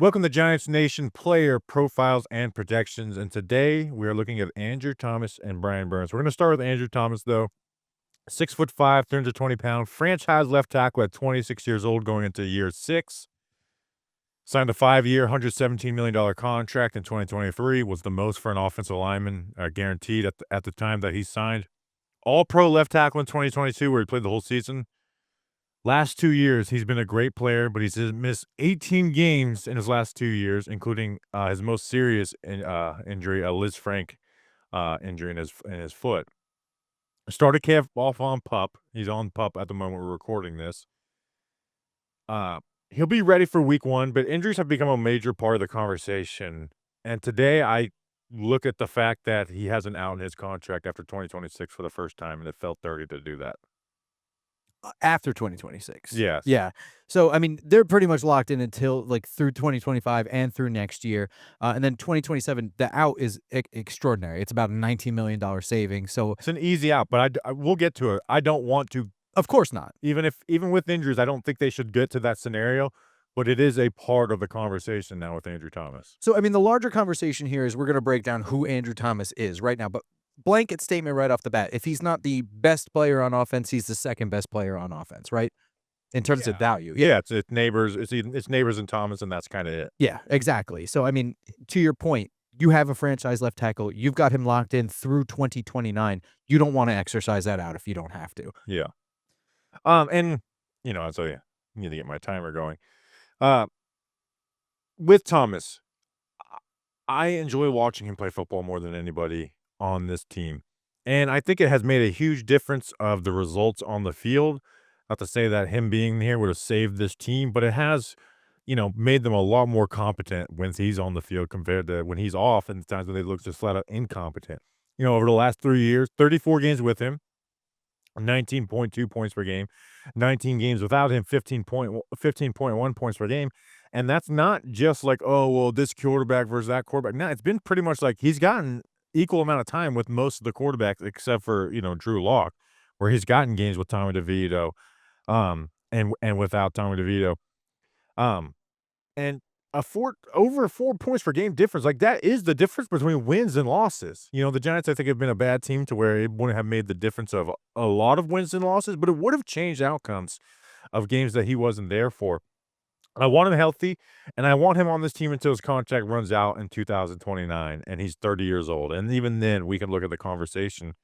Welcome to Giants Nation player profiles and projections. And today we are looking at Andrew Thomas and Brian Burns. We're going to start with Andrew Thomas, though. 6'5", 320-pound, franchise left tackle at 26 years old, going into year 6. Signed a 5-year, $117 million contract in 2023. Was the most for an offensive lineman, guaranteed at the time that he signed. All-pro left tackle in 2022, where he played the whole season. Last 2 years, he's been a great player, but he's missed 18 games in his last 2 years, including his most serious injury, a Liz Frank injury in his foot. Started camp off on PUP. He's on PUP at the moment we're recording this. He'll be ready for week 1, but injuries have become a major part of the conversation. And today I look at the fact that he has an out in his contract after 2026 for the first time, and it felt dirty to do that. After 2026. Yes. Yeah. So, I mean, they're pretty much locked in until through 2025 and through next year. And then 2027, the out is extraordinary. It's about a $19 million savings. So, It's an easy out, but we'll get to it. I don't want to. of course not. Even with injuries, I don't think they should get to that scenario, but it is a part of the conversation now with Andrew Thomas. So, I mean, the larger conversation here is we're going to break down who Andrew Thomas is right now. But blanket statement right off the bat, if he's not the best player on offense, he's the second best player on offense, right? In terms of value. Yeah, it's Neighbors, it's Neighbors and Thomas, and that's kinda it. Yeah, exactly. So, I mean, to your point, you have a franchise left tackle. You've got him locked in through 2029. You don't want to exercise that out if you don't have to. Yeah. And, so yeah, need to get my timer going. With Thomas, I enjoy watching him play football more than anybody on this team, and I think it has made a huge difference of the results on the field. Not to say that him being here would have saved this team, but it has, made them a lot more competent when he's on the field compared to when he's off and the times when they look just flat out incompetent. Over the last 3 years, 34 games with him, 19.2 points per game, 19 games without him, 15.1 points per game. And that's not just like, oh, well, this quarterback versus that quarterback. No, it's been pretty much like he's gotten equal amount of time with most of the quarterbacks except for, Drew Lock, where he's gotten games with Tommy DeVito, and without Tommy DeVito. And over 4 points per game difference, like, that is the difference between wins and losses. The Giants, I think, have been a bad team to where it wouldn't have made the difference of a lot of wins and losses, but it would have changed outcomes of games that he wasn't there for. I want him healthy, and I want him on this team until his contract runs out in 2029, and he's 30 years old, and even then, we can look at the conversation.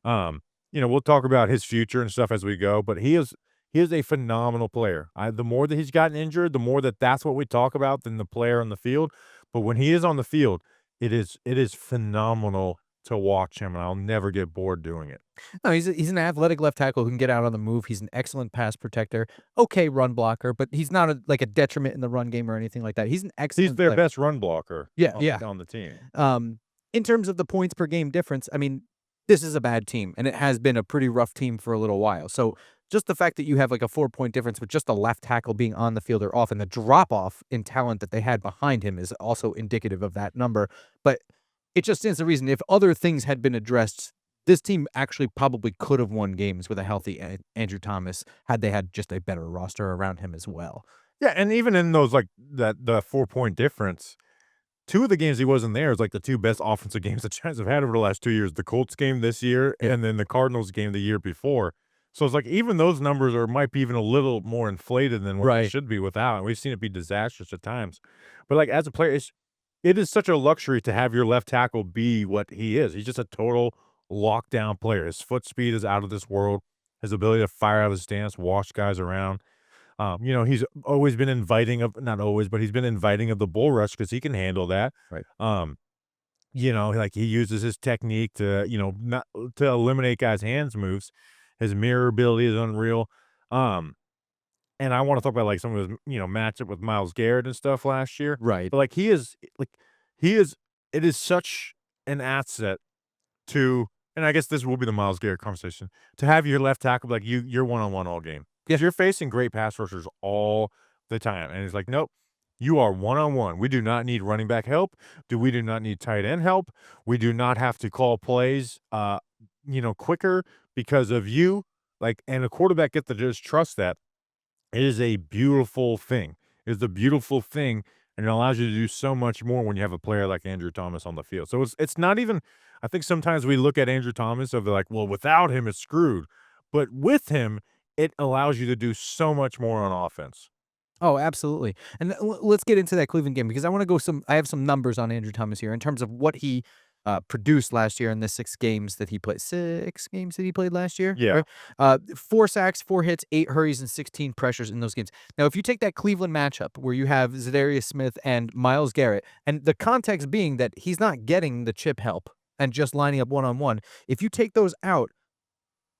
We'll talk about his future and stuff as we go, but he is a phenomenal player. The more that he's gotten injured, the more that's what we talk about than the player on the field. But when he is on the field, it is phenomenal to watch him, and I'll never get bored doing it. No, he's an athletic left tackle who can get out on the move. He's an excellent pass protector, okay run blocker, but he's not a detriment in the run game or anything like that. He's an excellent He's their player. best run blocker Yeah, on yeah. on the team. In terms of the points per game difference, I mean, this is a bad team, and it has been a pretty rough team for a little while. So just the fact that you have a 4-point difference with just the left tackle being on the field or off, and the drop off in talent that they had behind him is also indicative of that number. But it just stands to reason if other things had been addressed, this team actually probably could have won games with a healthy Andrew Thomas had they had just a better roster around him as well. Yeah, and even in those, the 4-point difference, 2 of the games he wasn't there is, the 2 best offensive games the Giants have had over the last 2 years, the Colts game this year Yeah. and then the Cardinals game the year before. So it's like even those numbers might be even a little more inflated than what they Right. should be without, and we've seen it be disastrous at times. But, as a player, it is such a luxury to have your left tackle be what he is. He's just a total lockdown player. His foot speed is out of this world. His ability to fire out of his stance, wash guys around. He's always been inviting of not always, but he's been inviting of the bull rush because he can handle that. Right. He uses his technique to, not to eliminate guys' hands moves. His mirror ability is unreal. And I want to talk about some of his, matchup with Myles Garrett and stuff last year. Right. But he is it is such an asset to, and I guess this will be the Myles Garrett conversation, to have your left tackle you're one-on-one all game. Because you're facing great pass rushers all the time. And it's like, nope, you are one-on-one. We do not need running back help. We do not need tight end help. We do not have to call plays quicker because of you. And a quarterback gets to just trust that. It is a beautiful thing. It is a beautiful thing and it allows you to do so much more when you have a player like Andrew Thomas on the field. So it's not even I think sometimes we look at Andrew Thomas of like, well, without him, it's screwed. But with him, it allows you to do so much more on offense. Oh, absolutely. And let's get into that Cleveland game because I have some numbers on Andrew Thomas here in terms of what he produced last year in the 6 games that he played. 6 games that he played last year, Yeah. right? 4 sacks, 4 hits, 8 hurries, and 16 pressures in those games. Now, if you take that Cleveland matchup where you have Zadarius Smith and Miles Garrett, and the context being that he's not getting the chip help and just lining up one on one, if you take those out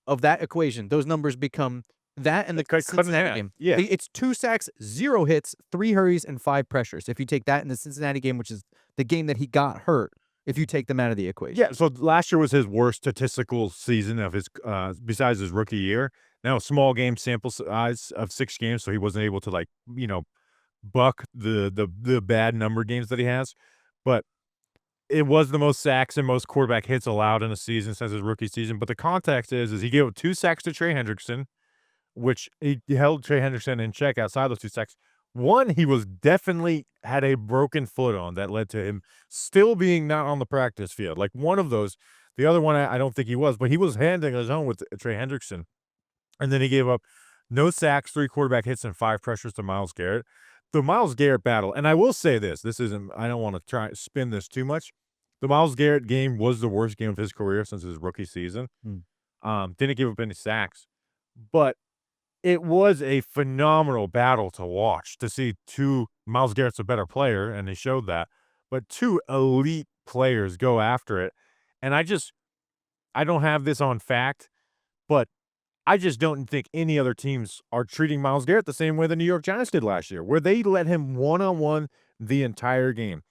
of that equation, those numbers become that and the Cut in Cincinnati half. game. Yeah. It's 2 sacks, 0 hits, 3 hurries, and 5 pressures. If you take that in the Cincinnati game, which is the game that he got hurt, if you take them out of the equation. Yeah, so last year was his worst statistical season of his besides his rookie year. Now, small game sample size of 6 games, so he wasn't able to, like, buck the bad number games that he has, but it was the most sacks and most quarterback hits allowed in a season since his rookie season, but the context is he gave up 2 sacks to Trey Hendrickson, which he held Trey Henderson in check outside those 2 sacks. One, he was definitely had a broken foot on that led to him still being not on the practice field. Like, one of those. The other one, I don't think he was, but he was handling his own with Trey Hendrickson. And then he gave up no sacks, 3 quarterback hits, and 5 pressures to Myles Garrett. The Myles Garrett battle, and I will say this isn't I don't wanna try spin this too much. The Myles Garrett game was the worst game of his career since his rookie season. Mm. Didn't give up any sacks, but it was a phenomenal battle to watch, to see 2 Myles Garrett's a better player, and he showed that, but 2 elite players go after it, and I don't have this on fact, but I just don't think any other teams are treating Myles Garrett the same way the New York Giants did last year, where they let him one-on-one the entire game.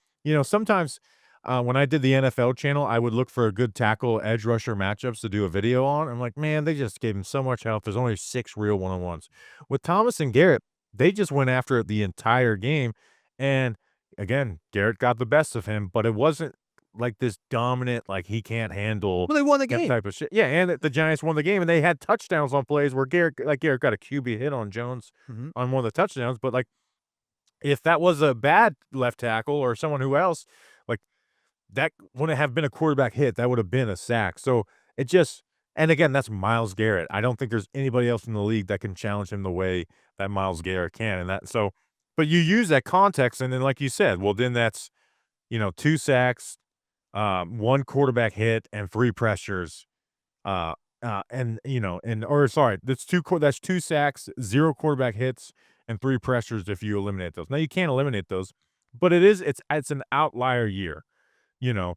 Sometimes, when I did the NFL channel, I would look for a good tackle edge rusher matchups to do a video on. I'm like, "Man, they just gave him so much help. There's only 6 real one-on-ones." With Thomas and Garrett, they just went after it the entire game, and, again, Garrett got the best of him, but it wasn't like this dominant, like, he can't handle Well, they won the that game. type of shit. Yeah, and the Giants won the game, and they had touchdowns on plays where Garrett got a QB hit on Jones Mhm. on one of the touchdowns, but, like, if that was a bad left tackle or someone who else, like, that wouldn't have been a quarterback hit, that would have been a sack, so it just and again, that's Myles Garrett. I don't think there's anybody else in the league that can challenge him the way that Myles Garrett can, and that so but you use that context, and then like you said, well, then that's, 2 sacks, 1 quarterback hit, and 3 pressures. And, or sorry, that's 2 sacks, 0 quarterback hits, and 3 pressures if you eliminate those. Now you can't eliminate those, but it's an outlier year, you know,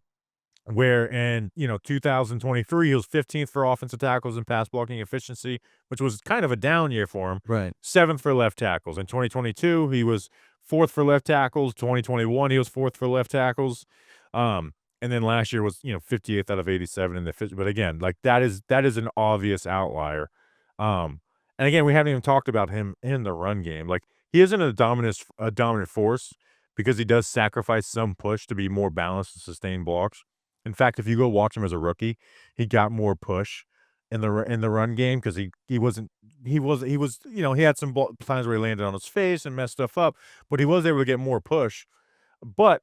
where in, 2023, he was 15th for offensive tackles and pass blocking efficiency, which was kind of a down year for him. Right. 7th for left tackles. In 2022, he was 4th for left tackles. 2021, he was 4th for left tackles. Um, and then last year was, 58th out of 87 in the but again, like that is an obvious outlier. Um, and again, we haven't even talked about him in the run game. Like, he isn't a dominant force because he does sacrifice some push to be more balanced and sustain blocks. In fact, if you go watch him as a rookie, he got more push in the run game because he had some times where he landed on his face and messed stuff up, but he was able to get more push. But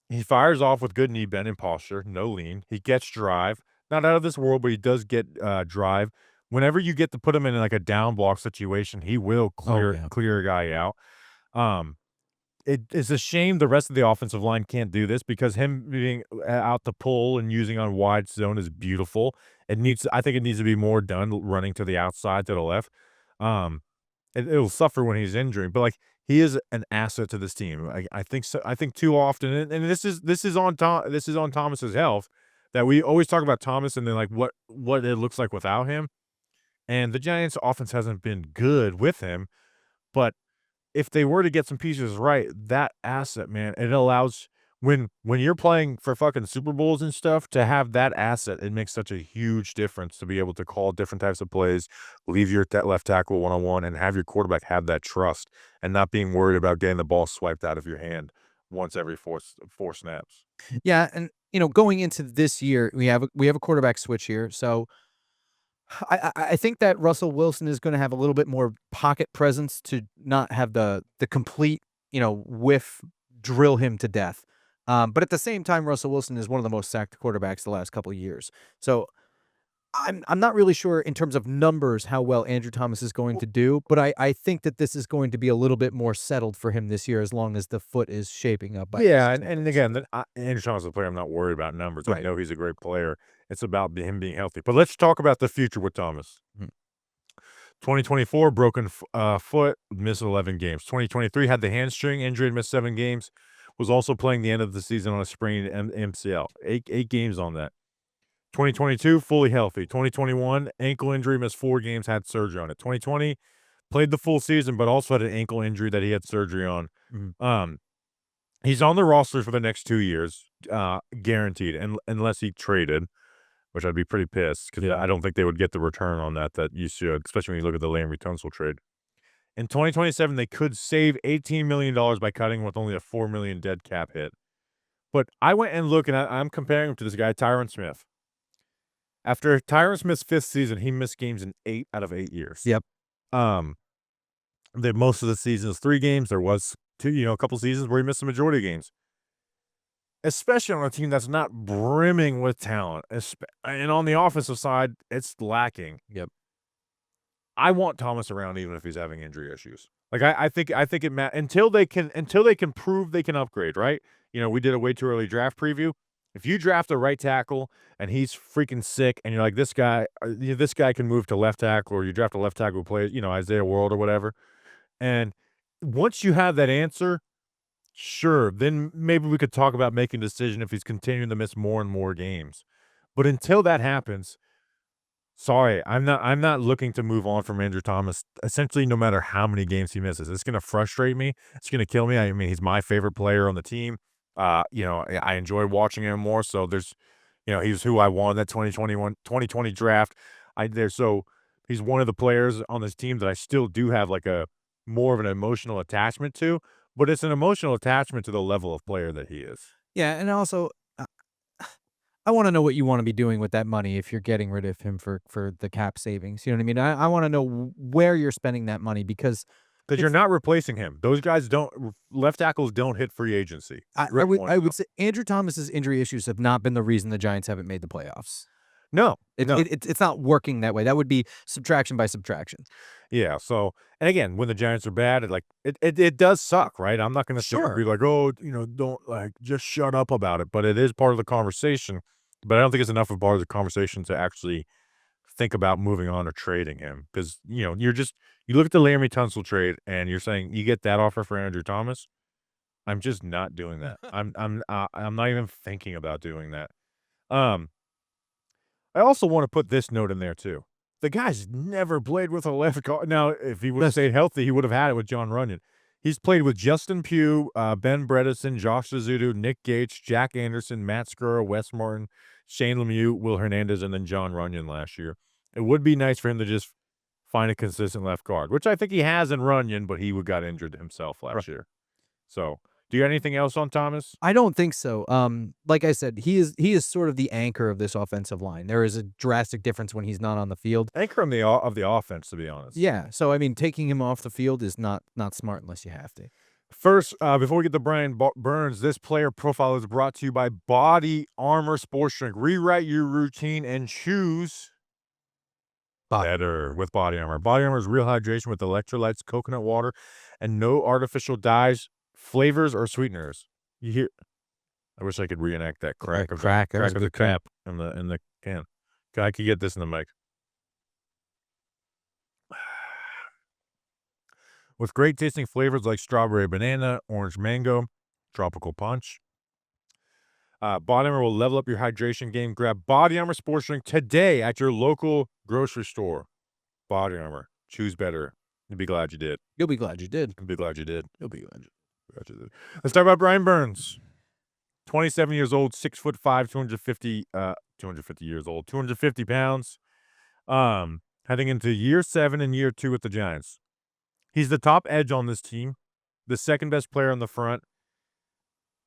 he fires off with good knee bend and posture, no lean. He gets drive, not out of this world, but he does get drive. Whenever you get to put him in like a down block situation, he will Oh, clear yeah. clear a guy out. Um, it is a shame the rest of the offensive line can't do this because him being out to pull and using on wide zone is beautiful. I think it needs to be more done running to the outside to the left. Um, it'll suffer when he's injured, but like he is an asset to this team. I think so. I think too often, and this is on Thomas's health that we always talk about Thomas and then like what it looks like without him. And the Giants' offense hasn't been good with him, but if they were to get some pieces right, that asset, man, it allows when you're playing for fucking Super Bowls and stuff, to have that asset, it makes such a huge difference to be able to call different types of plays, leave your that left tackle one-on-one, and have your quarterback have that trust and not being worried about getting the ball swiped out of your hand once every four snaps. Yeah, and, going into this year, we have a quarterback switch here, so I think that Russell Wilson is gonna have a little bit more pocket presence to not have the complete, whiff drill him to death. But at the same time, Russell Wilson is one of the most sacked quarterbacks the last couple of years. So I'm not really sure in terms of numbers how well Andrew Thomas is going to do, but I think that this is going to be a little bit more settled for him this year as long as the foot is shaping up by Yeah, his and standards. again, Andrew Thomas is a player I'm not worried about numbers. I Right. know he's a great player. It's about him being healthy. But let's talk about the future with Thomas. Mhm. 2024, broken foot, missed 11 games. 2023 had the hamstring injury and missed 7 games. Was also playing the end of the season on a sprained MCL. Eight games on that. 2022, fully healthy. 2021, ankle injury, missed 4 games, had surgery on it. 2020, played the full season, but also had an ankle injury that he had surgery on. Mhm. Um, he's on the roster for the next 2 years, guaranteed, and unless he traded, which I'd be pretty pissed because Yeah. I don't think they would get the return on that you should, especially when you look at the Larry Tunsil trade. In 2027, they could save $18 million by cutting with only a $4 million dead cap hit. But I went and looked, and I'm comparing him to this guy, Tyron Smith. After Tyron Smith's 5th season, he missed games in 8 out of 8 years. Yep. Um, the most of the season is 3 games. There was 2, a couple seasons where he missed the majority of games. Especially on a team that's not brimming with talent, and on the offensive side, it's lacking. Yep. I want Thomas around even if he's having injury issues. Like, I think it until they can prove they can upgrade, right? We did a way too early draft preview. If you draft a right tackle and he's freaking sick and you're like, this guy can move to left tackle, or you draft a left tackle who plays, Isaiah World or whatever, and once you have that answer, sure, then maybe we could talk about making a decision if he's continuing to miss more and more games. But until that happens, sorry, I'm not looking to move on from Andrew Thomas, essentially, no matter how many games he misses. It's gonna frustrate me. It's gonna kill me. I mean, he's my favorite player on the team. I enjoy watching him more, so he's who I wanted that 2020 draft. He's one of the players on this team that I still do have, like, a more of an emotional attachment to, but it's an emotional attachment to the level of player that he is. Yeah, and also, I wanna know what you wanna be doing with that money if you're getting rid of him for the cap savings, you know what I mean? I wanna know where you're spending that money because 'Cause you're it's not replacing him. Those guys don't left tackles don't hit free agency. I I Rip would one I out. would say Andrew Thomas's injury issues have not been the reason the Giants haven't made the playoffs. No, It no. it it's not working that way. That would be subtraction by subtraction. Yeah, so and again, when the Giants are bad, it does suck, right? I'm not gonna sit here and Sure. be like, "Oh, don't, like, just shut up about it," but it is part of the conversation, but I don't think it's enough of part of the conversation to actually think about moving on or trading him 'cause, you look at the Laramie Tunsil trade and you're saying you get that offer for Andrew Thomas. I'm just not doing that. I'm not even thinking about doing that. Um I also wanna put this note in there too. The guy's never played with a left guard. Now, if he would've That's stayed healthy, he would've had it with John Runyon. He's played with Justin Pugh, Ben Bredeson, Josh Suzuki, Nick Gates, Jack Anderson, Matt Skura, Wes Martin, Shane Lemieux, Will Hernandez, and then John Runyon last year. It would be nice for him to just find a consistent left guard, which I think he has in Runyon, but he got injured himself last year. So, do you have anything else on Thomas? I don't think so. Like I said, he is sort of the anchor of this offensive line. There is a drastic difference when he's not on the field. Anchor of the offense, to be honest. Yeah, so I mean, taking him off the field is not smart unless you have to. First, before we get to Brian Burns, this player profile is brought to you by Body Armor Sports Drink. Rewrite your routine and choose better with Body Armor. Body Armor is real hydration with electrolytes, coconut water, and no artificial dyes, flavors, or sweeteners. You hear? I wish I could reenact that crack of Crack, that was a the good crack. cap in the can. I could get this in the mic. With great tasting flavors like strawberry banana, orange mango, tropical punch. Body Armor will level up your hydration game. Grab Body Armor Sports Drink today at your local grocery store. Body Armor. Choose better. You'll be glad you did. You'll be glad you did. You'll be glad you did. You'll be glad you Glad you did. Let's talk about Brian Burns. 27 years old, 6'5", 250 years old, 250 pounds. Heading into year 7 and year 2 with the Giants. He's the top edge on this team, the second best player on the front.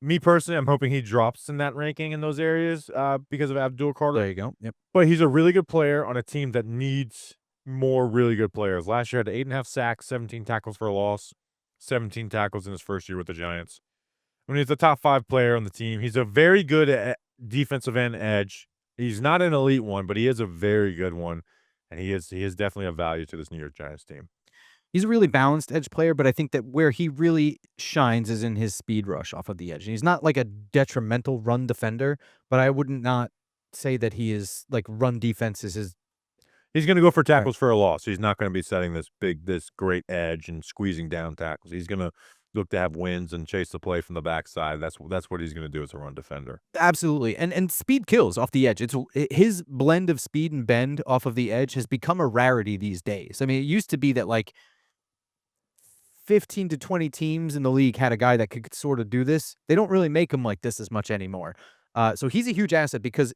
Me personally, I'm hoping he drops in that ranking in those areas because of Abdul Carter. There you go. Yep. But he's a really good player on a team that needs more really good players. Last year had 8.5 sacks, 17 tackles for a loss, 17 tackles in his first year with the Giants. I mean, he's a top 5 player on the team. He's a very good defensive end edge. He's not an elite one, but he is a very good one, and he is definitely a value to this New York Giants team. He's a really balanced edge player, but I think that where he really shines is in his speed rush off of the edge. He's not like a detrimental run defender, but I wouldn't not say that he is like run defense is his. He's gonna go for Right. tackles for a loss. He's not gonna be setting this great edge and squeezing down tackles. He's gonna look to have wins and chase the play from the backside. That's what he's gonna do as a run defender. Absolutely, and speed kills off the edge. His blend of speed and bend off of the edge has become a rarity these days. I mean, it used to be that like 15 to 20 teams in the league had a guy that could sort of do this. They don't really make him like this as much anymore. So he's a huge asset because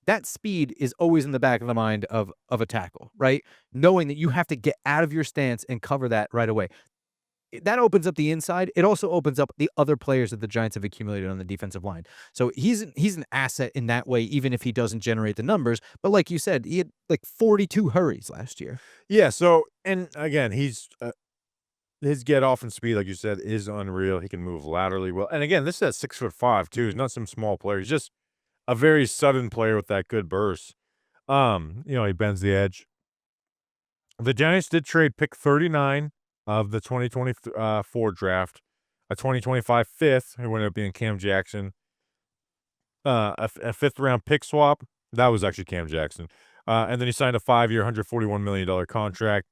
that speed is always in the back of the mind of a tackle, right? Knowing that you have to get out of your stance and cover that right away. That opens up the inside. It also opens up the other players that the Giants have accumulated on the defensive line. So he's an asset in that way, even if he doesn't generate the numbers. But like you said, he had like 42 hurries last year. Yeah, so and again, his get off and speed, like you said, is unreal. He can move laterally well. And again, this is at 6'5" too. He's not some small player. He's just a very sudden player with that good burst. He bends the edge. The Giants did trade pick 39 of the 2024 draft, a 2025 fifth, who ended up being Cam Jackson, a fifth round pick swap. That was actually Cam Jackson. And then he signed a 5-year, $141 million contract,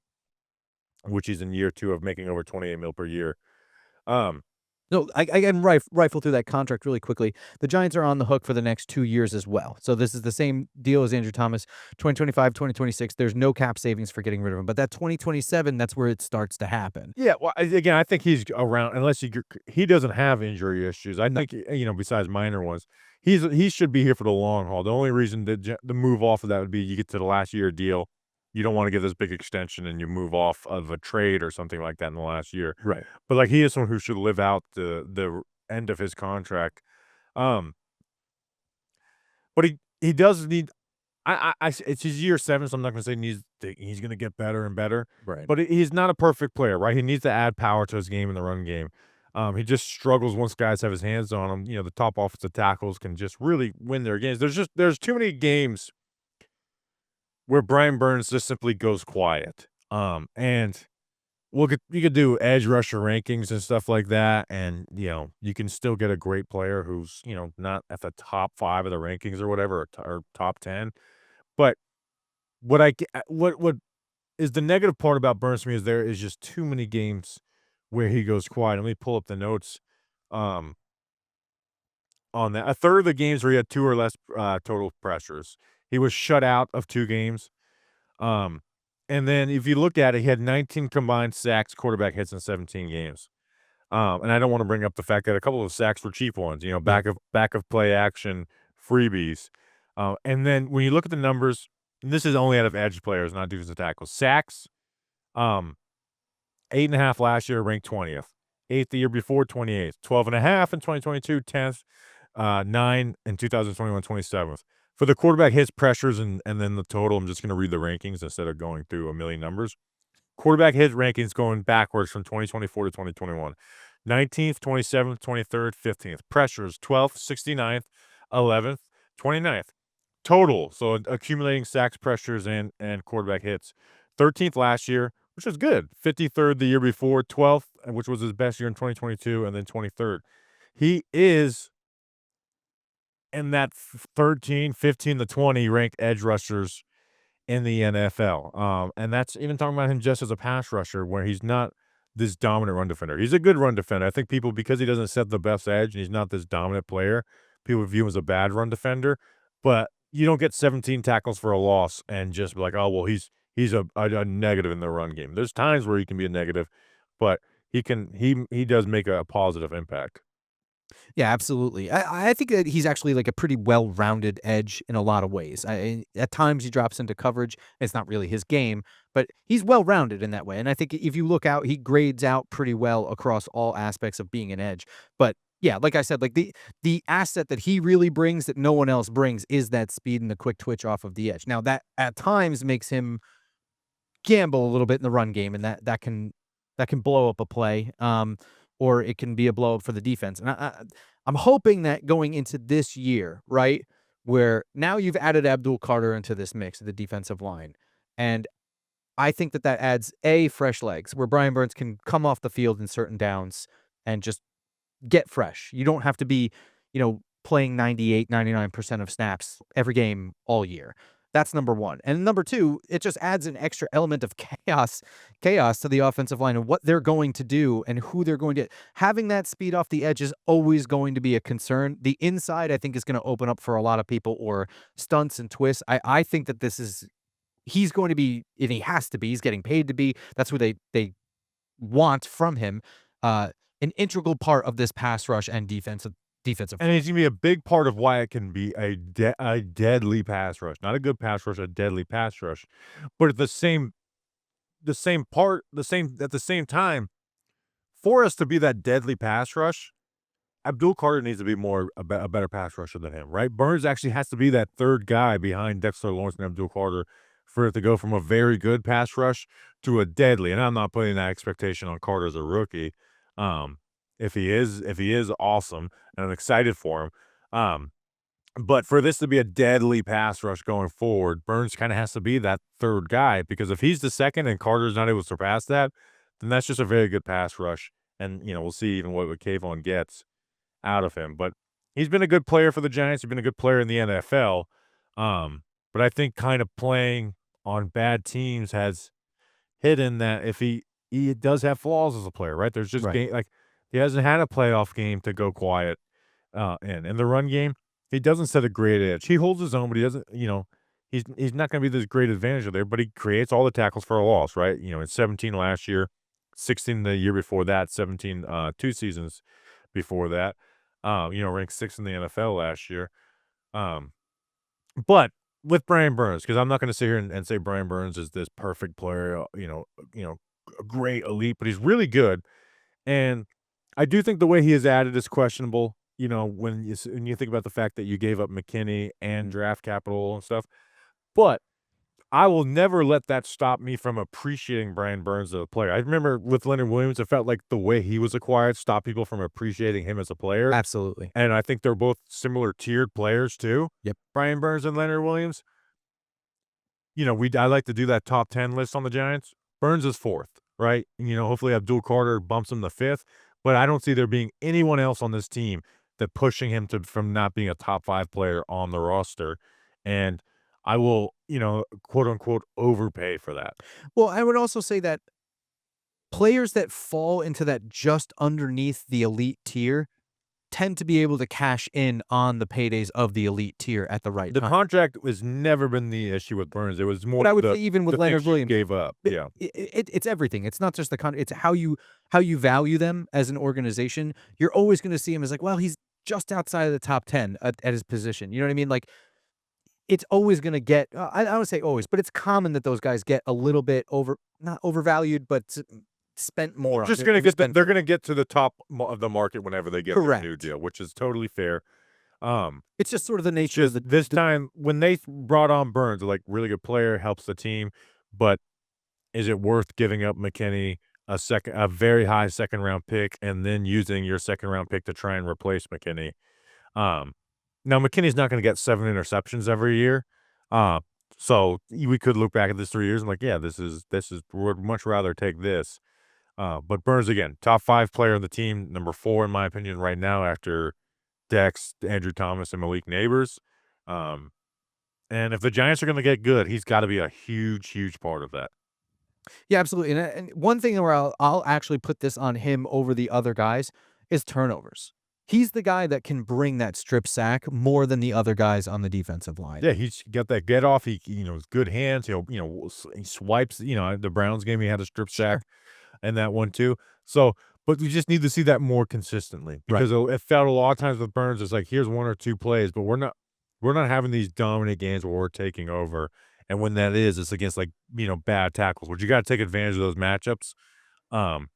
which he's in year 2 of making over 28 mil per year. Um, No, I can rifle through that contract really quickly. The Giants are on the hook for the next 2 years as well. So this is the same deal as Andrew Thomas, 2025, 2026. There's no cap savings for getting rid of him, but that 2027, that's where it starts to happen. yeah, well, again, I think he's around unless he doesn't have injury issues. I No, think besides minor ones, he should be here for the long haul. The only reason the move off of that would be you get to the last year deal. You don't want to get this big extension and you move off of a trade or something like that in the last year. right. But like he is someone who should live out the end of his contract. Um, but he does need it's his year 7, so I'm not gonna say he's gonna get better and better, Right. but he's not a perfect player, right? He needs to add power to his game in the run game. He just struggles once guys have his hands on him. The top offensive tackles can just really win their games. There's too many games where Brian Burns just simply goes quiet. And you could do edge rusher rankings and stuff like that, and you can still get a great player who's not at the top 5 of the rankings or whatever, or top 10. But what is the negative part about Burns to me is there is just too many games where he goes quiet. Let me pull up the notes, um, on that. A third of the games where he had 2 or less, total pressures. He was shut out of 2 games. Um, and then if you look at it, he had 19 combined sacks, quarterback hits in 17 games. And I don't wanna bring up the fact that a couple of sacks were cheap ones, Yeah. back of play action freebies. And then when you look at the numbers, and this is only out of edge players, not defensive tackles. Sacks, um, 8.5 last year, ranked 20th. 8th the year before, 28th. 12.5 in 2022, 10th. 9 in 2021, 27th. For the quarterback hits, pressures, and then the total, I'm just gonna read the rankings instead of going through a million numbers. Quarterback hit rankings going backwards from 2024 to 2021. 19th, 27th, 23rd, 15th. Pressures 12th, 69th, 11th, 29th. Total, so accumulating sacks, pressures, and quarterback hits. 13th last year, which was good. 53rd the year before, 12th, which was his best year in 2022, and then 23rd. He is in that 13, 15 to 20 ranked edge rushers in the NFL. And that's even talking about him just as a pass rusher, where he's not this dominant run defender. He's a good run defender. I think people, because he doesn't set the best edge and he's not this dominant player, people view him as a bad run defender. But you don't get 17 tackles for a loss and just be like, oh well, he's a negative in the run game. There's times where he can be a negative, but he does make a positive impact. Yeah, absolutely. I think that he's actually like a pretty well-rounded edge in a lot of ways. At times he drops into coverage. It's not really his game, but he's well-rounded in that way. And I think if you look out, he grades out pretty well across all aspects of being an edge. But yeah, like I said, like the asset that he really brings that no one else brings is that speed and the quick twitch off of the edge. Now that at times makes him gamble a little bit in the run game, and that can blow up a play. or it can be a blow up for the defense. And I'm hoping that going into this year, right, where now you've added Abdul Carter into this mix of the defensive line, and I think that that adds fresh legs where Brian Burns can come off the field in certain downs and just get fresh. You don't have to be, playing 98, 99% of snaps every game all year. That's number 1. And number 2, it just adds an extra element of chaos to the offensive line and what they're going to do and who they're going to having that speed off the edge is always going to be a concern. The inside, I think, is going to open up for a lot of people or stunts and twists. I think that this is he's going to be, and he has to be, he's getting paid to be. That's who they want from him. An integral part of this pass rush and defensive. And he's gonna be a big part of why it can be a deadly pass rush. Not a good pass rush, a deadly pass rush. But at the same time, for us to be that deadly pass rush, Abdul Carter needs to be a better pass rusher than him, right? Burns actually has to be that third guy behind Dexter Lawrence and Abdul Carter for it to go from a very good pass rush to a deadly. And I'm not putting that expectation on Carter as a rookie. Um, if he is awesome, and I'm excited for him. But for this to be a deadly pass rush going forward, Burns kind of has to be that third guy because if he's the second and Carter's not able to surpass that, then that's just a very good pass rush. And we'll see even what Kayvon gets out of him. But he's been a good player for the Giants. He's been a good player in the NFL. But I think kind of playing on bad teams has hidden that if he does have flaws as a player, right? There's just Right. game like he hasn't had a playoff game to go quiet in the run game. He doesn't set a great edge. He holds his own, but he doesn't. He's not going to be this great advantage there. But he creates all the tackles for a loss, right? It's 17 last year, 16 the year before that, 17 2 seasons before that. Ranked 6th in the NFL last year. But with Brian Burns, because I'm not going to sit here and say Brian Burns is this perfect player, a great elite, but he's really good. And I do think the way he is added is questionable. When you think about the fact that you gave up McKinney and draft capital and stuff, but I will never let that stop me from appreciating Brian Burns as a player. I remember with Leonard Williams, it felt like the way he was acquired stopped people from appreciating him as a player. Absolutely. And I think they're both similar tiered players too. Yep. Brian Burns and Leonard Williams. I like to do that top 10 list on the Giants. Burns is 4th, right? Hopefully Abdul Carter bumps him to 5th, but I don't see there being anyone else on this team that pushing him from not being a top 5 player on the roster. And I will, quote unquote, overpay for that. Well, I would also say that players that fall into that just underneath the elite tier tend to be able to cash in on the paydays of the elite tier at the right The time. contract has never been the issue with Burns. It was more But I would the say even with the things Leonard you Williams, gave up. Yeah. it's everything. It's not just the it's how you value them as an organization. You're always going to see him as like, well, he's just outside of the top 10 at his position. You know what I mean? Like it's always going to get. I don't say always, but it's common that those guys get a little bit not overvalued, but spent more on. Just gonna get Overspent they're for. gonna get to the top of the market whenever they get their new Correct. deal, which is totally fair. It's just sort of the It's nature of just the. this time when they brought on Burns, like really good player, helps the team, but is it worth giving up McKinney a very high second round pick and then using your second round pick to try and replace McKinney? Um, Now McKinney's not gonna get 7 interceptions every year. Uh, so we could look back at this 3 years and like, yeah, this is would much rather take this. But Burns again, top 5 player on the team, number 4 in my opinion right now after Dex, Andrew Thomas, and Malik Neighbors. Um, and if the Giants are gonna get good, he's gotta be a huge, huge part of that. Yeah, absolutely. And one thing where I'll actually put this on him over the other guys is turnovers. He's the guy that can bring that strip sack more than the other guys on the defensive line. Yeah, he's got that get off. His good hands. He swipes. The Browns game, he had a strip Sure. sack and that one too. So, but we just need to see that more consistently Right. because it felt a lot of times with Burns, it's like here's 1 or 2 plays, but we're not having these dominant games where we're taking over. And when that is, it's against like bad tackles, which you got to take advantage of those matchups. Um,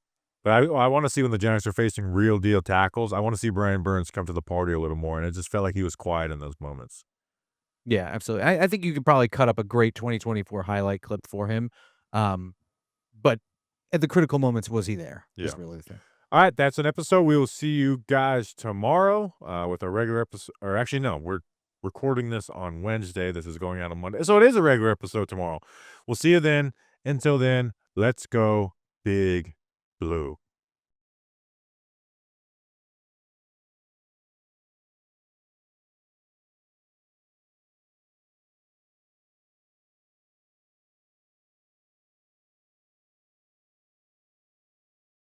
but I want to see when the Giants are facing real deal tackles. I want to see Brian Burns come to the party a little more, and it just felt like he was quiet in those moments. Yeah, absolutely. I think you could probably cut up a great 2024 highlight clip for him. But at the critical moments, was he there? Is Yeah. really the thing. All right, that's an episode. We will see you guys tomorrow with a regular episode. Or actually, no, we're recording this on Wednesday. This is going out on Monday. So it is a regular episode tomorrow. We'll see you then. Until then, let's go Big Blue.